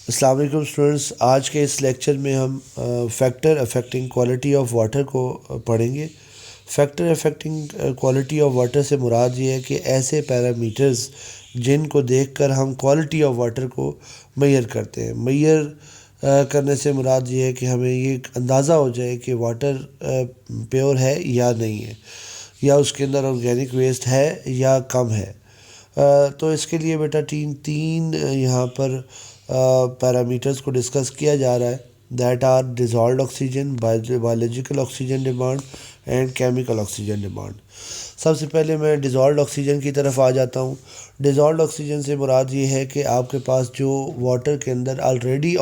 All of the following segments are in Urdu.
السلام علیکم اسٹوڈنٹس، آج کے اس لیکچر میں ہم factor affecting quality of water کو پڑھیں گے۔ Factor affecting quality of water سے مراد یہ ہے کہ ایسے پیرامیٹرز جن کو دیکھ کر ہم کوالٹی آف واٹر کو میئر کرتے ہیں۔ میئر کرنے سے مراد یہ ہے کہ ہمیں یہ اندازہ ہو جائے کہ واٹر پیور ہے یا نہیں ہے، یا اس کے اندر آرگینک ویسٹ ہے یا کم ہے۔ تو اس کے لیے بیٹا تین یہاں پر پیرامیٹرز کو ڈسکس کیا جا رہا ہے، that are dissolved oxygen, biological oxygen demand and chemical oxygen demand. سب سے پہلے میں ڈیزالوڈ آکسیجن کی طرف آ جاتا ہوں۔ ڈیزالوڈ آکسیجن سے مراد یہ ہے کہ آپ کے پاس جو واٹر کے اندر آلریڈی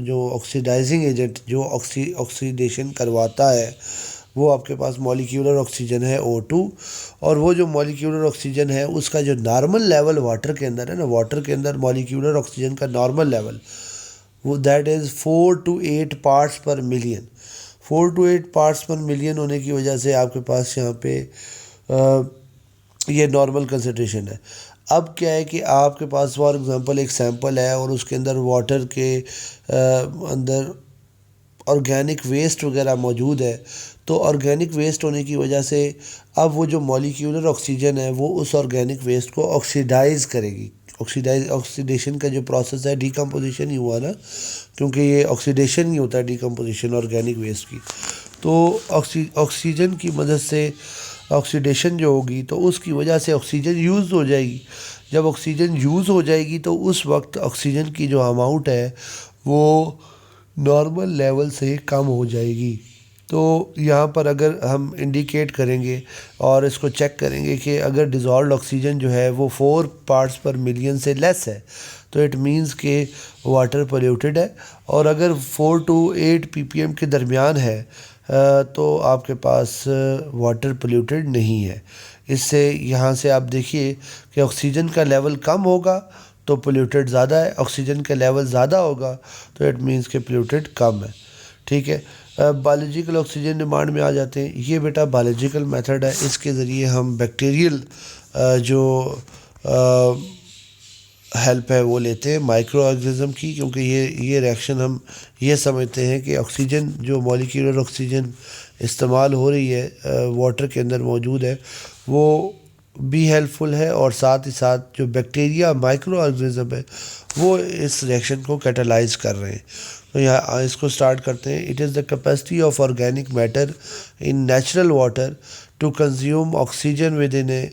جو آکسیڈائزنگ ایجنٹ جو آکسیڈیشن کرواتا ہے وہ آپ کے پاس مولیکیولر آکسیجن ہے O2، اور وہ جو مولیکیولر آکسیجن ہے اس کا جو نارمل لیول واٹر کے اندر ہے نا، واٹر کے اندر مولیکیولر آکسیجن کا نارمل لیول وہ that is 4 to 8 parts per million. 4 to 8 parts per million ہونے کی وجہ سے آپ کے پاس یہاں پہ یہ نارمل کنسنٹریشن ہے۔ اب کیا ہے کہ آپ کے پاس فار ایگزامپل ایک سیمپل ہے اور اس کے اندر واٹر کے اندر آرگینک ویسٹ وغیرہ موجود ہے، تو آرگینک ویسٹ ہونے کی وجہ سے اب وہ جو مولیکیولر آکسیجن ہے وہ اس آرگینک ویسٹ کو آکسیڈائز کرے گی۔ آکسیڈیشن کا جو پروسیس ہے، ڈیکمپوزیشن ہی ہوا نا، کیونکہ یہ آکسیڈیشن ہی ہوتا ہے ڈیکمپوزیشن آرگینک ویسٹ کی۔ تو آکسیجن کی مدد سے آکسیڈیشن جو ہوگی تو اس کی وجہ سے آکسیجن یوز ہو جائے گی۔ جب آکسیجن یوز ہو جائے گی تو اس وقت آکسیجن کی جو اماؤنٹ ہے وہ نارمل لیول سے کم ہو جائے گی۔ تو یہاں پر اگر ہم انڈیکیٹ کریں گے اور اس کو چیک کریں گے کہ اگر ڈیزالوڈ آکسیجن جو ہے وہ 4 پارٹس پر ملین سے لیس ہے تو اٹ مینز کہ واٹر پولیوٹڈ ہے، اور اگر 4 to 8 ppm کے درمیان ہے تو آپ کے پاس واٹر پولیوٹڈ نہیں ہے۔ اس سے یہاں سے آپ دیکھیے کہ آکسیجن کا لیول کم ہوگا تو پولیوٹڈ زیادہ ہے، آکسیجن کا لیول زیادہ ہوگا تو اٹ مینز کہ پولیوٹڈ کم ہے۔ ٹھیک ہے، بایولوجیکل آکسیجن ڈیمانڈ میں آ جاتے ہیں۔ یہ بیٹا بایولوجیکل میتھڈ ہے، اس کے ذریعے ہم بیکٹیریل جو ہیلپ ہے وہ لیتے ہیں مائکرو آرگنزم کی، کیونکہ یہ ریئیکشن ہم یہ سمجھتے ہیں کہ آکسیجن جو مولیکیولر آکسیجن استعمال ہو رہی ہے واٹر کے اندر موجود ہے وہ بھی ہیلپ فل ہے، اور ساتھ ہی ساتھ جو بیکٹیریا مائکرو آرگنزم ہے وہ اس ریئیکشن کو کیٹالائز کر رہے ہیں۔ تو یہاں اس کو سٹارٹ کرتے ہیں۔ It is the capacity of organic matter in natural water to consume oxygen within a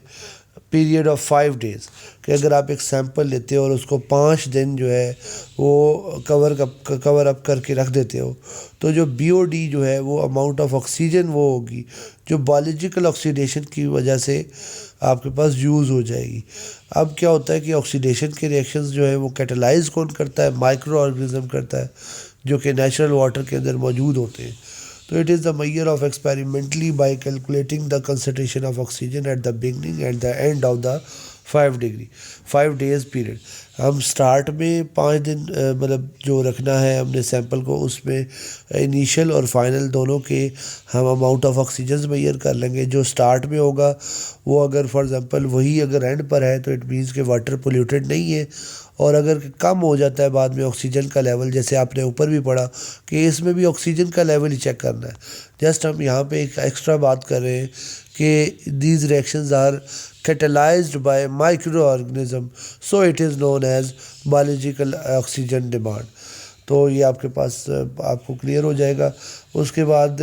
period of 5 days، کہ اگر آپ ایک سیمپل لیتے ہو اور اس کو 5 دن جو ہے وہ کور اپ کر کے رکھ دیتے ہو تو جو BOD جو ہے وہ اماؤنٹ آف آکسیجن وہ ہوگی جو بایولوجیکل آکسیڈیشن کی وجہ سے آپ کے پاس یوز ہو جائے گی۔ اب کیا ہوتا ہے کہ آکسیڈیشن کے ریئیکشنز جو ہے وہ کیٹالائز کون کرتا ہے؟ مائکرو آرگنزم کرتا ہے، جو کہ نیچرل واٹر کے اندر موجود ہوتے ہیں۔ تو it is the measure of experimentally by calculating the concentration of oxygen at the beginning and the end of the 5 days period. ہم سٹارٹ میں 5 دن مطلب جو رکھنا ہے ہم نے سیمپل کو، اس میں انیشل اور فائنل دونوں کے ہم اماؤنٹ آف آکسیجنز میئر کر لیں گے۔ جو سٹارٹ میں ہوگا وہ اگر فار ایگزامپل وہی اگر اینڈ پر ہے تو اٹ مینز کہ واٹر پولیوٹڈ نہیں ہے، اور اگر کم ہو جاتا ہے بعد میں آکسیجن کا لیول، جیسے آپ نے اوپر بھی پڑھا کہ اس میں بھی آکسیجن کا لیول ہی چیک کرنا ہے۔ جسٹ ہم یہاں پہ ایک ایکسٹرا بات کر رہے ہیں کہ these reactions are catalyzed by microorganism, so it is known as biological oxygen demand۔ تو یہ آپ کے پاس آپ کو کلیئر ہو جائے گا۔ اس کے بعد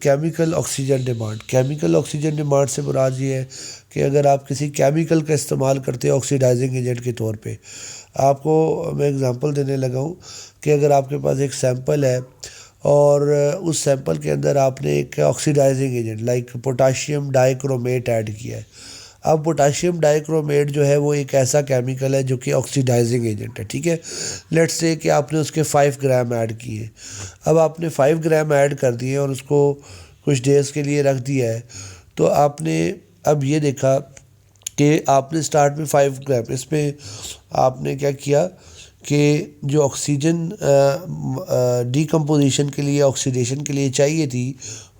chemical oxygen demand. Chemical oxygen demand سے مراد یہ ہے کہ اگر آپ کسی کیمیکل کا استعمال کرتے ہیں آکسیڈائزنگ ایجنٹ کے طور پہ، آپ کو میں اگزامپل دینے لگا ہوں کہ اگر آپ کے پاس ایک سیمپل ہے اور اس سیمپل کے اندر آپ نے ایک آکسیڈائزنگ ایجنٹ لائک پوٹاشیم ڈائی کرومیٹ ایڈ کیا ہے۔ اب پوٹاشیم ڈائی کرومیٹ جو ہے وہ ایک ایسا کیمیکل ہے جو کہ آکسیڈائزنگ ایجنٹ ہے، ٹھیک ہے۔ لیٹس سے کہ آپ نے اس کے 5 گرام ایڈ کیے۔ اب آپ نے 5 گرام ایڈ کر دیے اور اس کو کچھ ڈیز کے لیے رکھ دیا ہے، تو آپ نے اب یہ دیکھا کہ آپ نے سٹارٹ میں 5 گرام، اس میں آپ نے کیا کیا کہ جو آکسیجن ڈیکمپوزیشن کے لیے آکسیڈیشن کے لیے چاہیے تھی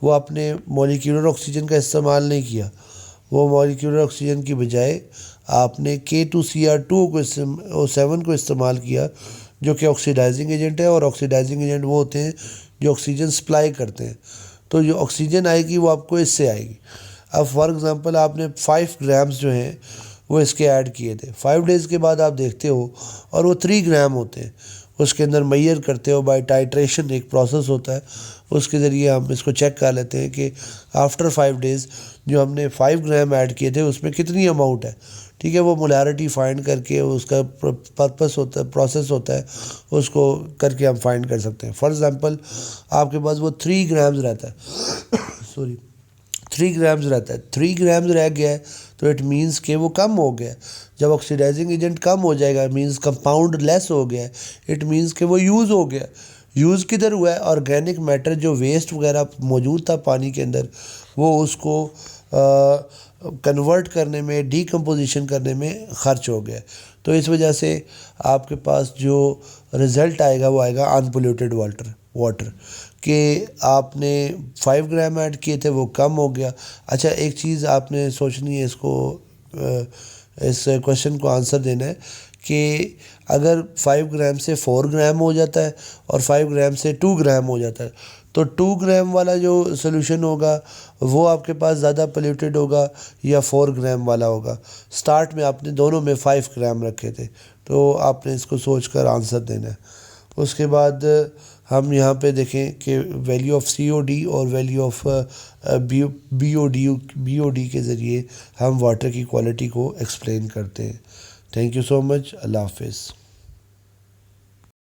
وہ آپ نے مولیکیولر آکسیجن کا استعمال نہیں کیا، وہ مولیکیولر آکسیجن کی بجائے آپ نے K2Cr2 کو 7 کو استعمال کیا، جو کہ آکسیڈائزنگ ایجنٹ ہے، اور آکسیڈائزنگ ایجنٹ وہ ہوتے ہیں جو آکسیجن سپلائی کرتے ہیں. تو جو آکسیجن آئے گی وہ آپ کو اس سے آئے گی. اب فار ایگزامپل آپ نے 5 گرامز جو ہیں وہ اس کے ایڈ کیے تھے، 5 ڈیز کے بعد آپ دیکھتے ہو اور وہ 3 گرام ہوتے ہیں. اس کے اندر میئر کرتے ہو بائی ٹائٹریشن، ایک پروسیس ہوتا ہے، اس کے ذریعے ہم اس کو چیک کر لیتے ہیں کہ آفٹر 5 ڈیز جو ہم نے 5 گرام ایڈ کیے تھے اس میں کتنی اماؤنٹ ہے. ٹھیک ہے، وہ مولیرٹی فائنڈ کر کے اس کا پرپس ہوتا ہے، پروسیس ہوتا ہے، اس کو کر کے ہم فائنڈ کر سکتے ہیں. فار ایگزامپل آپ کے پاس وہ 3 گرامز رہتا ہے سوری 3 گرامز رہتا ہے، 3 گرامز رہ گیا ہے تو اٹ مینس کہ وہ کم ہو گیا ہے. جب آکسیڈائزنگ ایجنٹ کم ہو جائے گا مینس کمپاؤنڈ لیس ہو گیا ہے، اٹ مینس کہ وہ یوز ہو گیا. یوز کدھر ہوا ہے؟ آرگینک میٹر جو ویسٹ وغیرہ موجود تھا پانی کے اندر، وہ اس کو کنورٹ کرنے میں، ڈی کمپوزیشن کرنے میں خرچ ہو گیا. تو اس وجہ سے آپ کے پاس جو رزلٹ آئے گا وہ آئے گا ان پولیوٹیڈ واٹر کہ آپ نے 5 گرام ایڈ کیے تھے وہ کم ہو گیا. اچھا ایک چیز آپ نے سوچنی ہے، اس کویشچن کو آنسر دینا ہے کہ اگر 5 گرام سے 4 گرام ہو جاتا ہے اور 5 گرام سے 2 گرام ہو جاتا ہے تو 2 گرام والا جو سلوشن ہوگا وہ آپ کے پاس زیادہ پولیوٹیڈ ہوگا یا 4 گرام والا ہوگا؟ سٹارٹ میں آپ نے دونوں میں 5 گرام رکھے تھے، تو آپ نے اس کو سوچ کر آنسر دینا ہے. اس کے بعد ہم یہاں پہ دیکھیں کہ ویلیو آف COD اور ویلیو آف BOD کے ذریعے ہم واٹر کی کوالٹی کو ایکسپلین کرتے ہیں. تھینک یو سو مچ. اللہ حافظ.